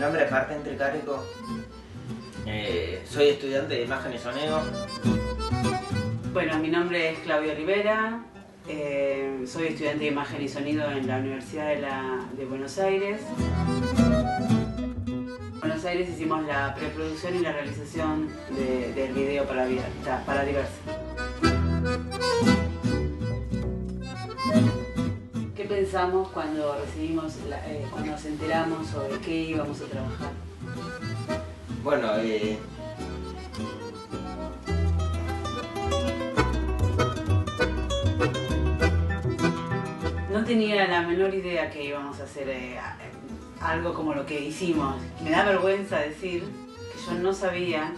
nombre es Martín Tricarico. Soy estudiante de imagen y sonido. Bueno, mi nombre es Claudia Rivera. Soy estudiante de imagen y sonido en la Universidad de Buenos Aires. En Buenos Aires hicimos la preproducción y la realización del video para Diversa. ¿Qué pensamos cuando cuando nos enteramos sobre qué íbamos a trabajar? Bueno, no tenía la menor idea que íbamos a hacer algo como lo que hicimos. Me da vergüenza decir que yo no sabía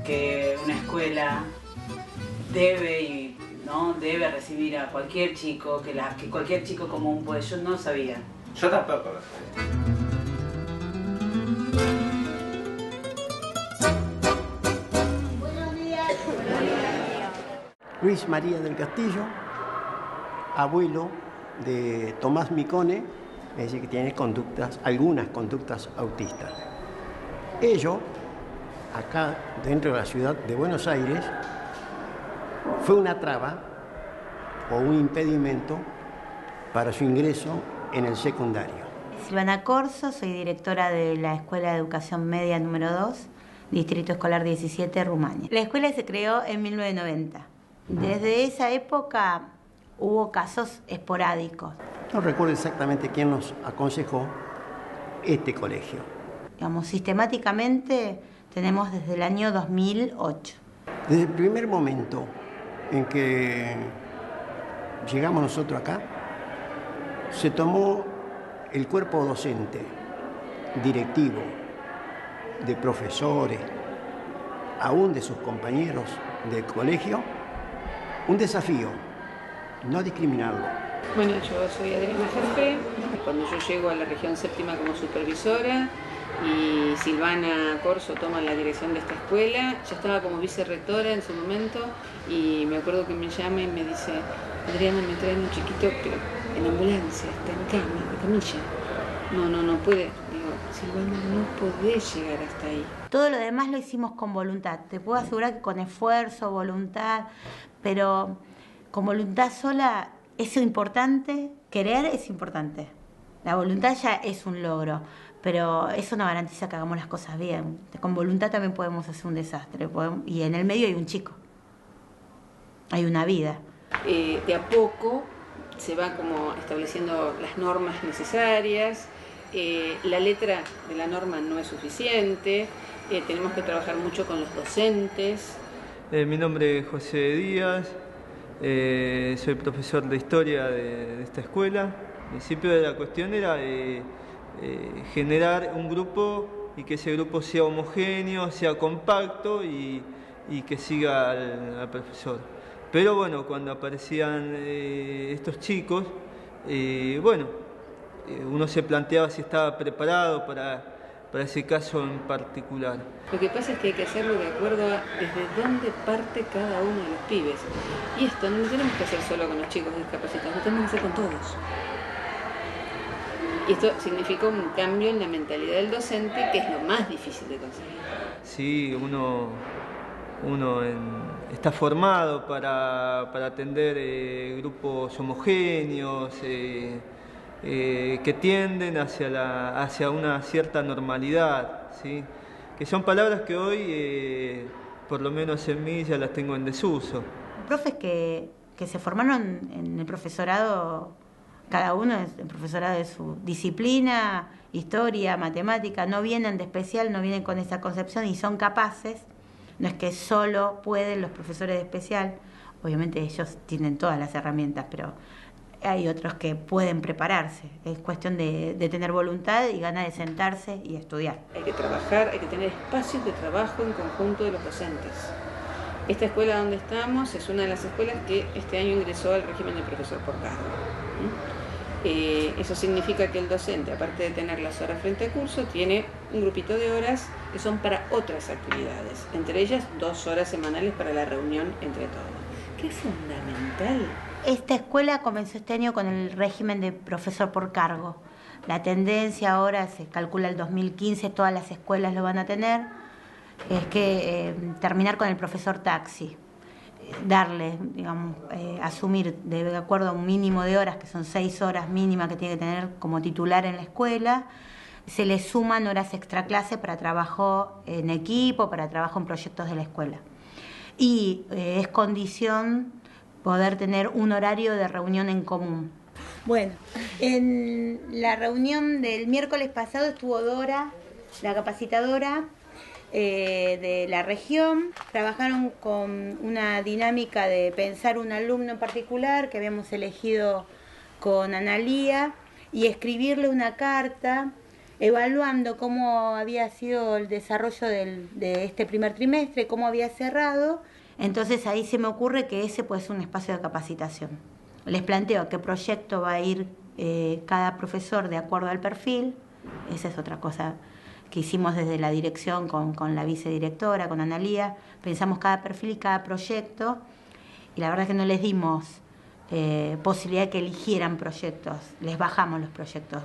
que una escuela debe recibir a cualquier chico, que cualquier chico común puede. Yo no sabía. yo tampoco lo sabía. Luis María del Castillo, abuelo de Tomás Micone, es decir, que tiene algunas conductas autistas. Ello, acá dentro de la ciudad de Buenos Aires, fue una traba o un impedimento para su ingreso en el secundario. Silvana Corso, soy directora de la Escuela de Educación Media número 2, Distrito Escolar 17, Rumania. La escuela se creó en 1990. Desde esa época hubo casos esporádicos. No recuerdo exactamente quién nos aconsejó este colegio. Digamos, sistemáticamente tenemos desde el año 2008. Desde el primer momento en que llegamos nosotros acá, se tomó el cuerpo docente, directivo, de profesores, aún de sus compañeros del colegio, un desafío, no discriminarlo. Bueno, yo soy Adriana Jefe. Cuando yo llego a la región séptima como supervisora y Silvana Corso toma la dirección de esta escuela, yo estaba como vicerrectora en su momento y me acuerdo que me llama y me dice: Adriana, me traen un chiquito, pero en ambulancia, está en cama, en camilla. No puede. Digo, Silvana, no podés llegar hasta ahí. Todo lo demás lo hicimos con voluntad. Te puedo asegurar que con esfuerzo, voluntad, pero con voluntad sola es importante, querer es importante. La voluntad ya es un logro, pero eso no garantiza que hagamos las cosas bien. Con voluntad también podemos hacer un desastre, y en el medio hay un chico, hay una vida. De a poco se va como estableciendo las normas necesarias. La letra de la norma no es suficiente, tenemos que trabajar mucho con los docentes. Mi nombre es José Díaz, soy profesor de historia de esta escuela. El principio de la cuestión era generar un grupo y que ese grupo sea homogéneo, sea compacto y que siga al profesor. Pero bueno, cuando aparecían estos chicos, uno se planteaba si estaba preparado para ese caso en particular. Lo que pasa es que hay que hacerlo de acuerdo a desde dónde parte cada uno de los pibes. Y esto no lo tenemos que hacer solo con los chicos discapacitados, lo tenemos que hacer con todos. Y esto significa un cambio en la mentalidad del docente, que es lo más difícil de conseguir. Sí, uno está formado para atender grupos homogéneos, que tienden hacia una cierta normalidad, ¿sí? Que son palabras que hoy, por lo menos en mí, ya las tengo en desuso. Profes que se formaron en el profesorado, cada uno es el profesorado de su disciplina, historia, matemática, no vienen de especial, no vienen con esa concepción y son capaces. No es que solo pueden los profesores de especial, obviamente ellos tienen todas las herramientas, pero hay otros que pueden prepararse. Es cuestión de tener voluntad y ganas de sentarse y estudiar. Hay que trabajar, hay que tener espacios de trabajo en conjunto de los docentes. Esta escuela donde estamos es una de las escuelas que este año ingresó al régimen de profesor por cargo. Eso significa que el docente, aparte de tener las horas frente al curso, tiene un grupito de horas que son para otras actividades, entre ellas 2 horas semanales para la reunión entre todos, que es fundamental Esta escuela comenzó este año con el régimen de profesor por cargo. La tendencia ahora, se calcula el 2015, todas las escuelas lo van a tener, es que terminar con el profesor taxi, darle, digamos, asumir de acuerdo a un mínimo de horas, que son 6 horas mínimas que tiene que tener como titular en la escuela, se le suman horas extraclase para trabajo en equipo, para trabajo en proyectos de la escuela. Y es condición poder tener un horario de reunión en común. Bueno, en la reunión del miércoles pasado estuvo Dora, la capacitadora de la región. Trabajaron con una dinámica de pensar un alumno en particular que habíamos elegido con Analía y escribirle una carta evaluando cómo había sido el desarrollo de este primer trimestre, cómo había cerrado. Entonces ahí se me ocurre que ese puede ser un espacio de capacitación. Les planteo qué proyecto va a ir cada profesor de acuerdo al perfil. Esa es otra cosa que hicimos desde la dirección con la vicedirectora, con Analía. Pensamos cada perfil y cada proyecto y la verdad es que no les dimos posibilidad de que eligieran proyectos, les bajamos los proyectos.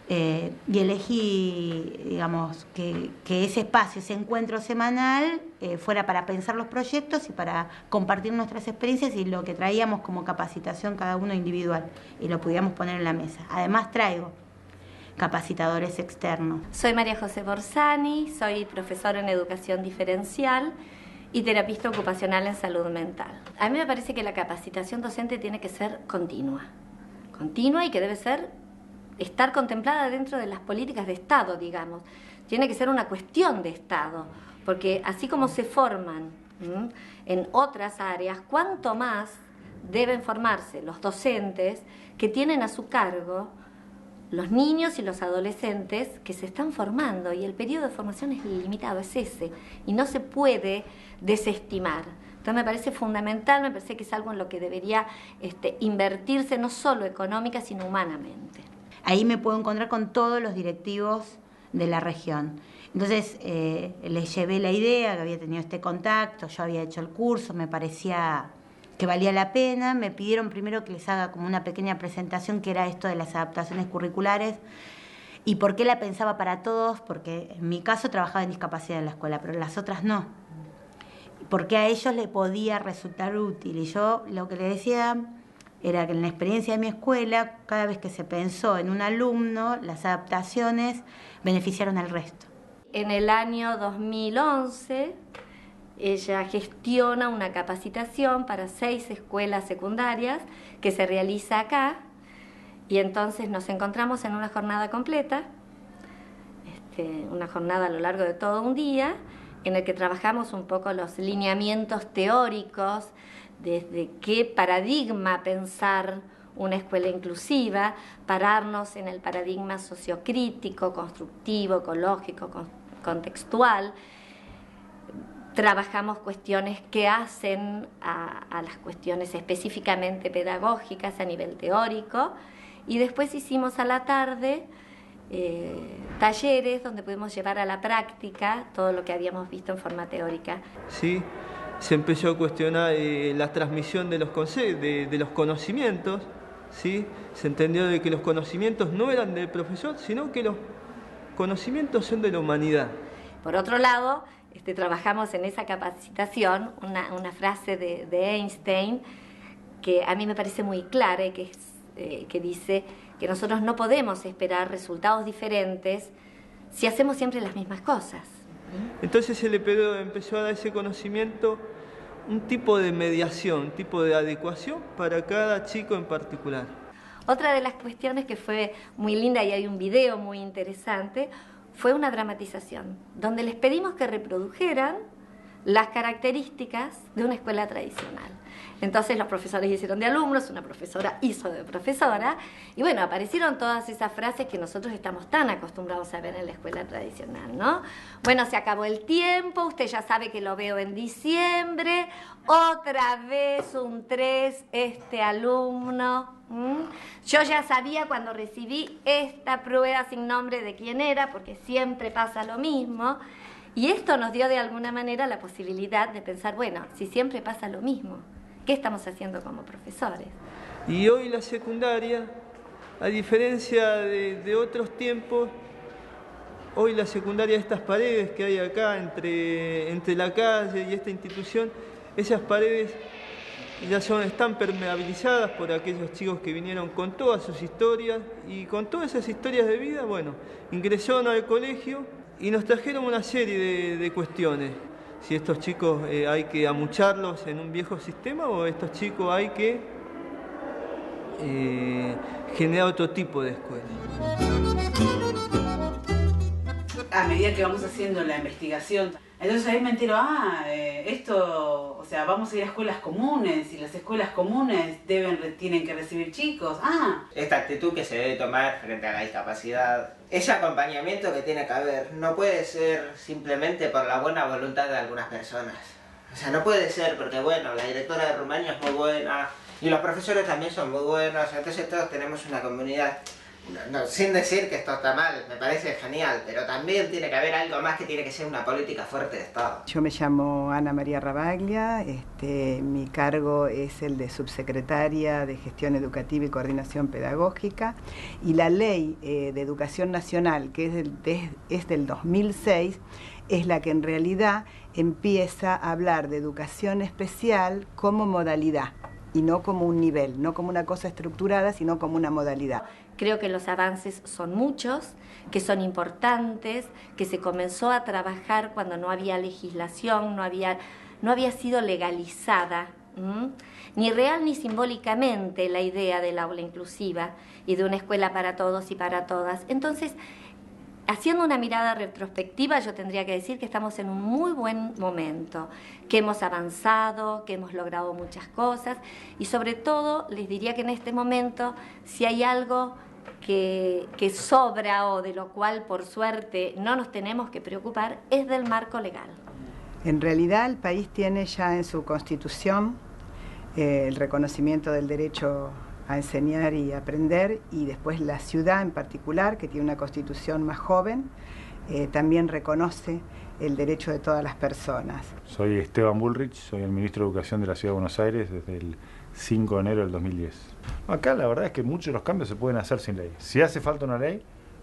Y elegí, digamos, que ese espacio, ese encuentro semanal fuera para pensar los proyectos y para compartir nuestras experiencias y lo que traíamos como capacitación cada uno individual y lo pudiéramos poner en la mesa. Además traigo capacitadores externos. Soy María José Borsani, soy profesora en educación diferencial y terapista ocupacional en salud mental. A mí me parece que la capacitación docente tiene que ser continua y que debe estar contemplada dentro de las políticas de Estado, digamos. Tiene que ser una cuestión de Estado, porque así como se forman en otras áreas, cuánto más deben formarse los docentes que tienen a su cargo los niños y los adolescentes que se están formando, y el periodo de formación es limitado, es ese, y no se puede desestimar. Entonces me parece fundamental, me parece que es algo en lo que debería invertirse no solo económica, sino humanamente. Ahí me puedo encontrar con todos los directivos de la región. Entonces les llevé la idea, que había tenido este contacto, yo había hecho el curso, me parecía que valía la pena. Me pidieron primero que les haga como una pequeña presentación, que era esto de las adaptaciones curriculares y por qué la pensaba para todos, porque en mi caso trabajaba en discapacidad en la escuela, pero las otras no. Porque a ellos les podía resultar útil. Y yo lo que les decía era que en la experiencia de mi escuela, cada vez que se pensó en un alumno, las adaptaciones beneficiaron al resto. En el año 2011, ella gestiona una capacitación para 6 escuelas secundarias que se realiza acá, y entonces nos encontramos en una jornada completa, una jornada a lo largo de todo un día, en el que trabajamos un poco los lineamientos teóricos, desde qué paradigma pensar una escuela inclusiva, pararnos en el paradigma sociocrítico, constructivo, ecológico, contextual. Trabajamos cuestiones que hacen a las cuestiones específicamente pedagógicas a nivel teórico, y después hicimos a la tarde talleres donde pudimos llevar a la práctica todo lo que habíamos visto en forma teórica. Sí, se empezó a cuestionar la transmisión de los conocimientos, ¿sí? Se entendió de que los conocimientos no eran del profesor, sino que los conocimientos son de la humanidad. Por otro lado, trabajamos en esa capacitación una frase de Einstein que a mí me parece muy clara y que dice que nosotros no podemos esperar resultados diferentes si hacemos siempre las mismas cosas. Entonces el EPD empezó a dar ese conocimiento, un tipo de mediación, un tipo de adecuación para cada chico en particular. Otra de las cuestiones que fue muy linda, y hay un video muy interesante, fue una dramatización, donde les pedimos que reprodujeran las características de una escuela tradicional. Entonces los profesores hicieron de alumnos, una profesora hizo de profesora, y bueno, aparecieron todas esas frases que nosotros estamos tan acostumbrados a ver en la escuela tradicional, ¿no? Bueno, se acabó el tiempo, usted ya sabe que lo veo en diciembre, otra vez un 3 este alumno. Yo ya sabía cuando recibí esta prueba sin nombre de quién era, porque siempre pasa lo mismo, y esto nos dio de alguna manera la posibilidad de pensar, bueno, si siempre pasa lo mismo, ¿Qué estamos haciendo como profesores? Y hoy la secundaria, a diferencia de otros tiempos, hoy la secundaria, estas paredes que hay acá entre la calle y esta institución, esas paredes ya están permeabilizadas por aquellos chicos que vinieron con todas sus historias, y con todas esas historias de vida, bueno, ingresaron al colegio y nos trajeron una serie de cuestiones. Si estos chicos hay que amucharlos en un viejo sistema, o estos chicos hay que generar otro tipo de escuela. A medida que vamos haciendo la investigación, entonces ahí me entero, esto, o sea, vamos a ir a escuelas comunes, y las escuelas comunes tienen que recibir chicos. Esta actitud que se debe tomar frente a la discapacidad, ese acompañamiento que tiene que haber, no puede ser simplemente por la buena voluntad de algunas personas. O sea, no puede ser porque, bueno, la directora de Rumania es muy buena, y los profesores también son muy buenos, entonces todos tenemos una comunidad. No, sin decir que esto está mal, me parece genial, pero también tiene que haber algo más, que tiene que ser una política fuerte de Estado. Yo me llamo Ana María Rabaglia, mi cargo es el de subsecretaria de Gestión Educativa y Coordinación Pedagógica, y la Ley de Educación Nacional, que es del 2006, es la que en realidad empieza a hablar de educación especial como modalidad, y no como un nivel, no como una cosa estructurada, sino como una modalidad. Creo que los avances son muchos, que son importantes, que se comenzó a trabajar cuando no había legislación, no había sido legalizada, ni real ni simbólicamente, la idea del aula inclusiva y de una escuela para todos y para todas. Entonces, haciendo una mirada retrospectiva, yo tendría que decir que estamos en un muy buen momento, que hemos avanzado, que hemos logrado muchas cosas, y sobre todo les diría que en este momento, si hay algo que sobra o de lo cual por suerte no nos tenemos que preocupar, es del marco legal. En realidad el país tiene ya en su Constitución el reconocimiento del derecho a enseñar y aprender, y después la ciudad en particular, que tiene una constitución más joven, también reconoce el derecho de todas las personas. Soy Esteban Bullrich, soy el ministro de Educación de la Ciudad de Buenos Aires desde el 5 de enero del 2010. Acá la verdad es que muchos de los cambios se pueden hacer sin ley. Si hace falta una ley,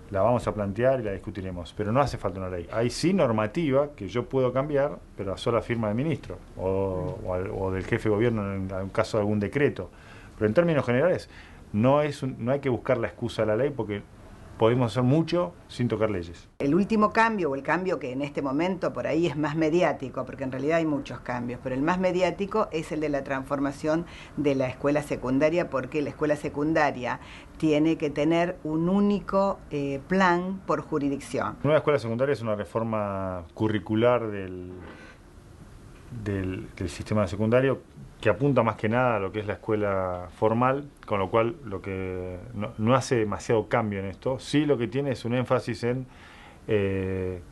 la vamos a plantear y la discutiremos, pero no hace falta una ley. Hay sí normativa que yo puedo cambiar, pero a sola firma del ministro o del jefe de gobierno en el caso de algún decreto. Pero en términos generales, no hay que buscar la excusa de la ley, porque podemos hacer mucho sin tocar leyes. El último cambio, o el cambio que en este momento por ahí es más mediático, porque en realidad hay muchos cambios, pero el más mediático es el de la transformación de la escuela secundaria, porque la escuela secundaria tiene que tener un único plan por jurisdicción. La nueva escuela secundaria es una reforma curricular del sistema secundario, que apunta más que nada a lo que es la escuela formal, con lo cual lo que no hace demasiado cambio en esto. Sí, lo que tiene es un énfasis en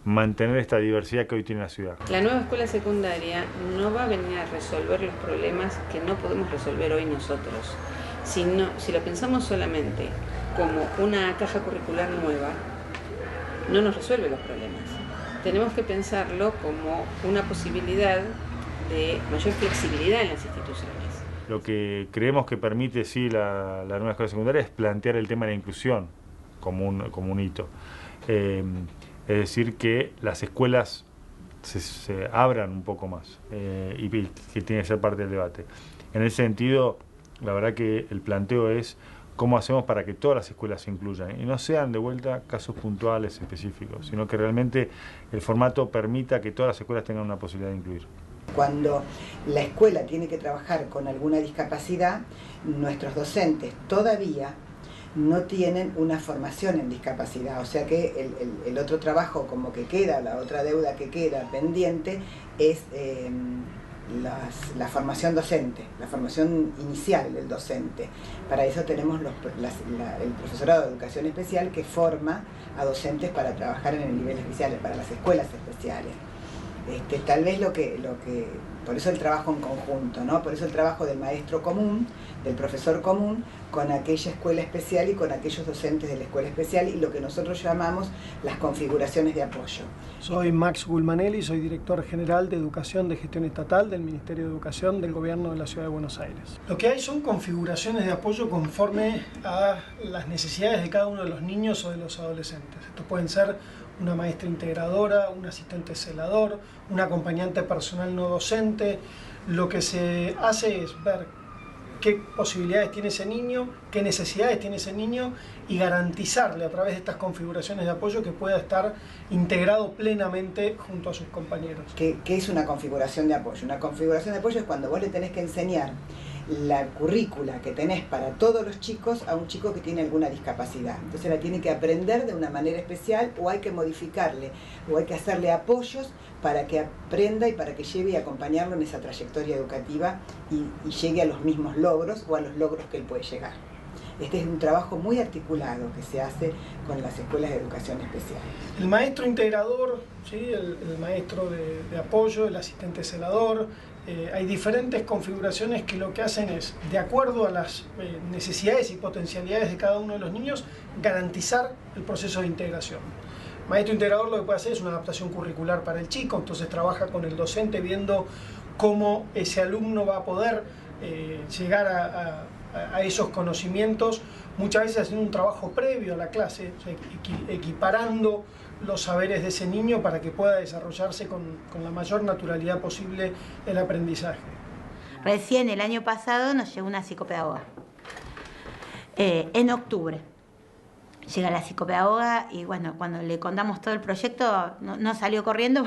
mantener esta diversidad que hoy tiene la ciudad. La nueva escuela secundaria no va a venir a resolver los problemas que no podemos resolver hoy nosotros. Si lo pensamos solamente como una caja curricular nueva, no nos resuelve los problemas. Tenemos que pensarlo como una posibilidad de mayor flexibilidad en las instituciones. Lo que creemos que permite sí la nueva escuela secundaria es plantear el tema de la inclusión como un hito. Es decir, que las escuelas se abran un poco más y que tiene que ser parte del debate. En ese sentido, la verdad que el planteo es cómo hacemos para que todas las escuelas se incluyan y no sean de vuelta casos puntuales específicos, sino que realmente el formato permita que todas las escuelas tengan una posibilidad de incluir. Cuando la escuela tiene que trabajar con alguna discapacidad, nuestros docentes todavía no tienen una formación en discapacidad, o sea que el otro trabajo como que queda, la otra deuda que queda pendiente es la formación docente, la formación inicial del docente. Para eso tenemos el profesorado de educación especial, que forma a docentes para trabajar en el nivel especial, para las escuelas especiales. Tal vez lo que Por eso el trabajo en conjunto, ¿no? Por eso el trabajo del maestro común, del profesor común, con aquella escuela especial y con aquellos docentes de la escuela especial y lo que nosotros llamamos las configuraciones de apoyo. Soy Max Gulmanelli, soy director general de Educación de Gestión Estatal del Ministerio de Educación del Gobierno de la Ciudad de Buenos Aires. Lo que hay son configuraciones de apoyo conforme a las necesidades de cada uno de los niños o de los adolescentes. Estos pueden ser una maestra integradora, un asistente celador, un acompañante personal no docente. Lo que se hace es ver qué posibilidades tiene ese niño, qué necesidades tiene ese niño y garantizarle a través de estas configuraciones de apoyo que pueda estar integrado plenamente junto a sus compañeros. ¿Qué es una configuración de apoyo? Una configuración de apoyo es cuando vos le tenés que enseñar la currícula que tenés para todos los chicos a un chico que tiene alguna discapacidad. Entonces la tiene que aprender de una manera especial o hay que modificarle o hay que hacerle apoyos para que aprenda y para que lleve y acompañarlo en esa trayectoria educativa y llegue a los mismos logros o a los logros que él puede llegar. Este es un trabajo muy articulado que se hace con las escuelas de educación especial. El maestro integrador, ¿sí? el maestro de apoyo, el asistente celador, hay diferentes configuraciones que lo que hacen es, de acuerdo a las necesidades y potencialidades de cada uno de los niños, garantizar el proceso de integración. El maestro integrador lo que puede hacer es una adaptación curricular para el chico, entonces trabaja con el docente viendo cómo ese alumno va a poder llegar a esos conocimientos, muchas veces haciendo un trabajo previo a la clase, o sea, equiparando los saberes de ese niño para que pueda desarrollarse con la mayor naturalidad posible el aprendizaje. Recién el año pasado nos llegó una psicopedagoga. En octubre llega la psicopedagoga y bueno, cuando le contamos todo el proyecto no salió corriendo,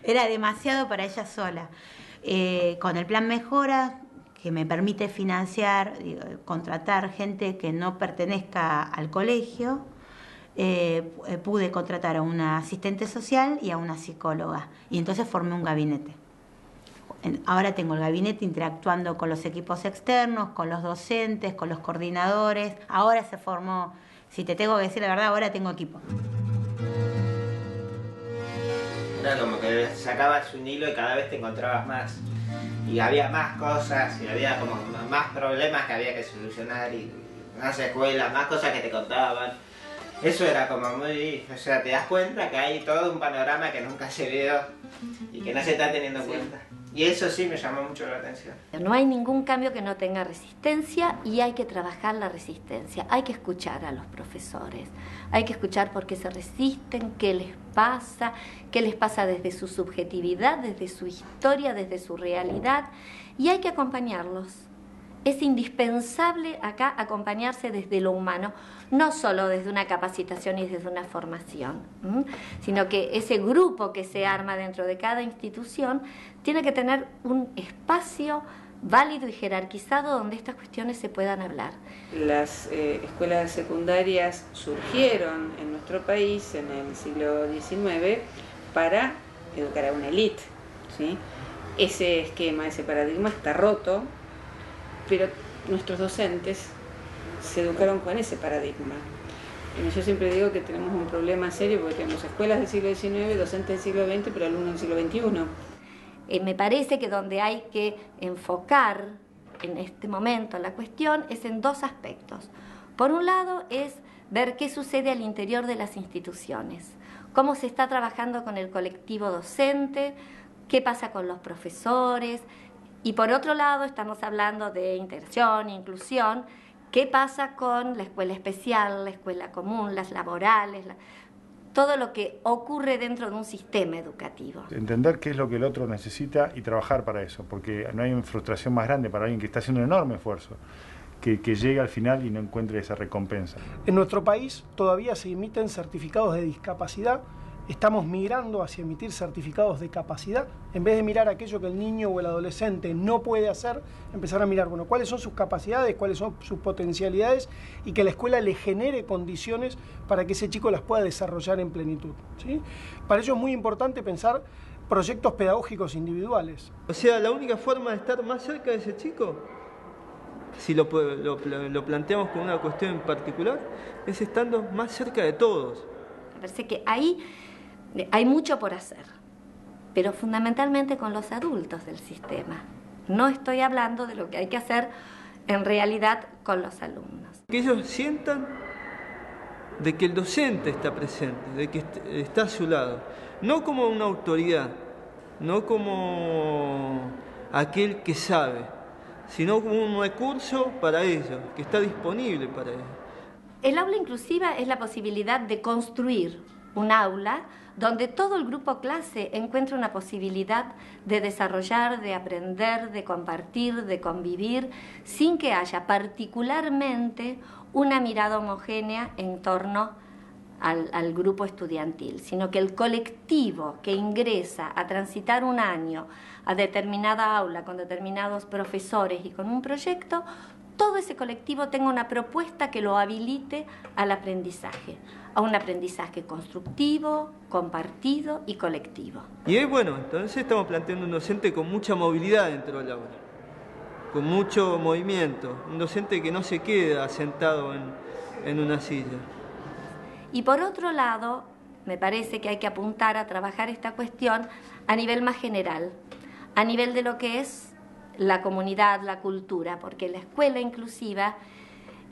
era demasiado para ella sola. Con el plan Mejora, que me permite financiar, contratar gente que no pertenezca al colegio, pude contratar a una asistente social y a una psicóloga. Y entonces formé un gabinete. Ahora tengo el gabinete interactuando con los equipos externos, con los docentes, con los coordinadores. Ahora se formó, si te tengo que decir la verdad, ahora tengo equipo. Era como que sacabas un hilo y cada vez te encontrabas más. Y había más cosas, y había como más problemas que había que solucionar, y más escuelas, más cosas que te contaban. Eso era como muy... O sea, te das cuenta que hay todo un panorama que nunca se vio y que no se está teniendo en cuenta. Y eso sí me llamó mucho la atención. No hay ningún cambio que no tenga resistencia y hay que trabajar la resistencia. Hay que escuchar a los profesores. Hay que escuchar por qué se resisten, qué les pasa desde su subjetividad, desde su historia, desde su realidad. Y hay que acompañarlos. Es indispensable acá acompañarse desde lo humano, no solo desde una capacitación y desde una formación, sino que ese grupo que se arma dentro de cada institución tiene que tener un espacio válido y jerarquizado donde estas cuestiones se puedan hablar. Las escuelas secundarias surgieron en nuestro país en el siglo XIX para educar a una élite, ¿sí? Ese esquema, ese paradigma está roto, pero nuestros docentes se educaron con ese paradigma. Y yo siempre digo que tenemos un problema serio porque tenemos escuelas del siglo XIX, docentes del siglo XX, pero alumnos del siglo XXI. Me parece que donde hay que enfocar en este momento la cuestión es en dos aspectos. Por un lado es ver qué sucede al interior de las instituciones, cómo se está trabajando con el colectivo docente, qué pasa con los profesores. Y por otro lado, estamos hablando de integración, inclusión, qué pasa con la escuela especial, la escuela común, las laborales, todo lo que ocurre dentro de un sistema educativo. Entender qué es lo que el otro necesita y trabajar para eso, porque no hay una frustración más grande para alguien que está haciendo un enorme esfuerzo, que llegue al final y no encuentre esa recompensa. En nuestro país todavía se emiten certificados de discapacidad. Estamos migrando hacia emitir certificados de capacidad. En vez de mirar aquello que el niño o el adolescente no puede hacer, empezar a mirar, bueno, cuáles son sus capacidades, cuáles son sus potencialidades y que la escuela le genere condiciones para que ese chico las pueda desarrollar en plenitud, ¿sí? Para ello es muy importante pensar proyectos pedagógicos individuales. O sea, la única forma de estar más cerca de ese chico, si lo planteamos con una cuestión en particular, es estando más cerca de todos. Me parece que ahí hay mucho por hacer. pero fundamentalmente con los adultos del sistema. No estoy hablando de lo que hay que hacer en realidad con los alumnos. Que ellos sientan de que el docente está presente, de que está a su lado, no como una autoridad, no como aquel que sabe, sino como un recurso para ellos, que está disponible para ellos. El aula inclusiva es la posibilidad de construir un aula donde todo el grupo clase encuentre una posibilidad de desarrollar, de aprender, de compartir, de convivir, sin que haya particularmente una mirada homogénea en torno al grupo estudiantil, sino que el colectivo que ingresa a transitar un año a determinada aula con determinados profesores y con un proyecto, todo ese colectivo tenga una propuesta que lo habilite al aprendizaje, a un aprendizaje constructivo, compartido y colectivo. Y es bueno, entonces estamos planteando un docente con mucha movilidad dentro del aula, con mucho movimiento, un docente que no se queda sentado en una silla. Y por otro lado, me parece que hay que apuntar a trabajar esta cuestión a nivel más general, a nivel de lo que es la comunidad, la cultura, porque la escuela inclusiva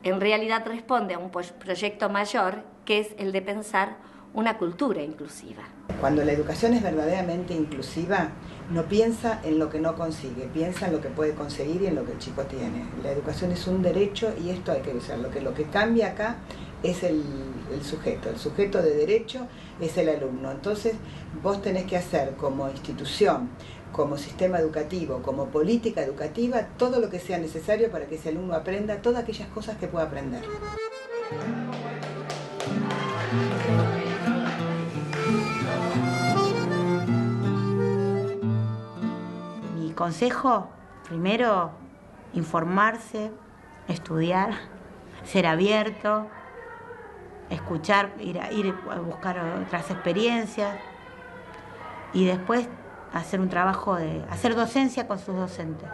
en realidad responde a un proyecto mayor, que es el de pensar una cultura inclusiva. Cuando la educación es verdaderamente inclusiva, no piensa en lo que no consigue, piensa en lo que puede conseguir y en lo que el chico tiene. La educación es un derecho y esto hay que usarlo, que lo que cambia acá es el sujeto de derecho es el alumno. Entonces vos tenés que hacer como institución, como sistema educativo, como política educativa, todo lo que sea necesario para que ese alumno aprenda todas aquellas cosas que pueda aprender. Mi consejo, primero, informarse, estudiar, ser abierto, escuchar, ir a buscar otras experiencias y después hacer un trabajo de hacer docencia con sus docentes.